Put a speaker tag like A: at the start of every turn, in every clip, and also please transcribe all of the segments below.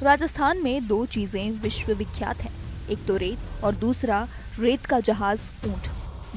A: राजस्थान में दो चीजें विश्वविख्यात हैं, एक तो रेत और दूसरा रेत का जहाज ऊंट।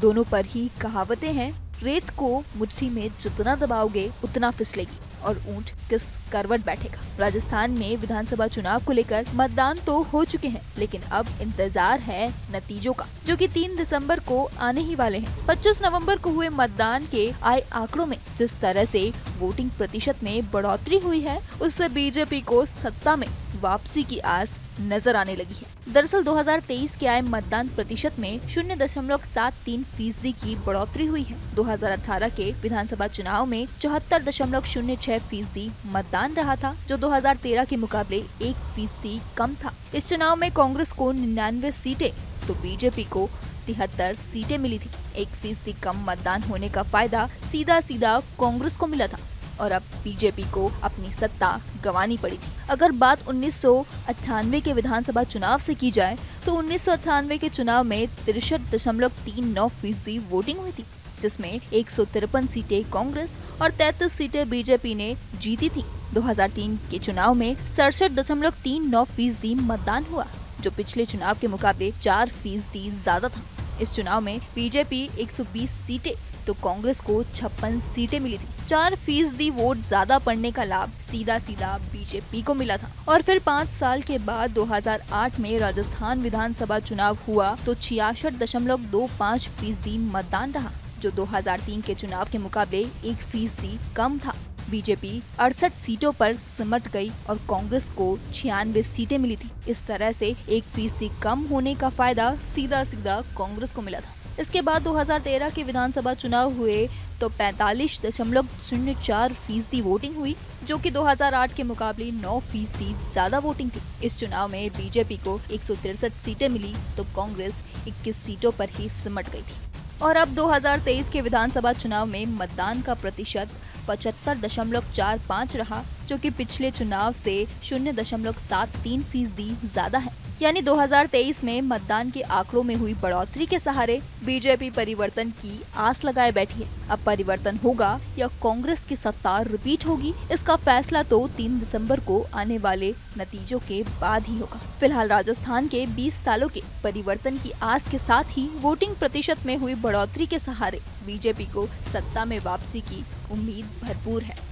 A: दोनों पर ही कहावतें हैं, रेत को मुट्ठी में जितना दबाओगे उतना फिसलेगी और ऊंट किस करवट बैठेगा। राजस्थान में विधानसभा चुनाव को लेकर मतदान तो हो चुके हैं, लेकिन अब इंतजार है नतीजों का, जो कि 3 दिसंबर को आने ही वाले हैं। 25 नवंबर को हुए मतदान के आए आंकड़ों में जिस तरह से वोटिंग प्रतिशत में बढ़ोतरी हुई है, उससे बीजेपी को सत्ता में वापसी की आस नजर आने लगी है। दरअसल 2023 के आए मतदान प्रतिशत में 0.73% की बढ़ोतरी हुई है। 2018 के विधानसभा चुनाव में 74.06% मतदान रहा था, जो 2013 के मुकाबले 1% कम था। इस चुनाव में कांग्रेस को 99 सीटें तो बीजेपी को 73 सीटें मिली थी। 1% कम मतदान होने का फायदा सीधा कांग्रेस को मिला था और अब बीजेपी को अपनी सत्ता गंवानी पड़ी थी। अगर बात 1998 के विधानसभा चुनाव से की जाए तो 1998 के चुनाव में 63.39% वोटिंग हुई थी, जिसमें 153 सीटें कांग्रेस और 33 सीटें बीजेपी ने जीती थी। 2003 के चुनाव में 67.39% मतदान हुआ, जो पिछले चुनाव के मुकाबले 4% ज्यादा था। इस चुनाव में बीजेपी 120 सीटें तो कांग्रेस को 56 सीटें मिली थी। 4% वोट ज्यादा पड़ने का लाभ सीधा बीजेपी को मिला था। और फिर 5 साल के बाद 2008 में राजस्थान विधानसभा चुनाव हुआ तो 66.25% मतदान रहा, जो 2003 के चुनाव के मुकाबले 1% कम था। बीजेपी 68 सीटों पर सिमट गई और कांग्रेस को 96 सीटें मिली थी। इस तरह से 1% कम होने का फायदा सीधा कांग्रेस को मिला था। इसके बाद 2013 के विधानसभा चुनाव हुए तो 45.04% वोटिंग हुई, जो कि 2008 के मुकाबले 9% ज्यादा वोटिंग थी। इस चुनाव में बीजेपी को 163 सीटें मिली तो कांग्रेस 21 सीटों पर ही सिमट गई थी। और अब 2023 के विधानसभा चुनाव में मतदान का प्रतिशत 75.45 रहा, जो कि पिछले चुनाव से 0.73% ज्यादा है। यानी 2023 में मतदान के आंकड़ों में हुई बढ़ोतरी के सहारे बीजेपी परिवर्तन की आस लगाए बैठी है। अब परिवर्तन होगा या कांग्रेस की सत्ता रिपीट होगी, इसका फैसला तो 3 दिसंबर को आने वाले नतीजों के बाद ही होगा। फिलहाल राजस्थान के 20 सालों के परिवर्तन की आस के साथ ही वोटिंग प्रतिशत में हुई बढ़ोतरी के सहारे बीजेपी को सत्ता में वापसी की उम्मीद भरपूर है।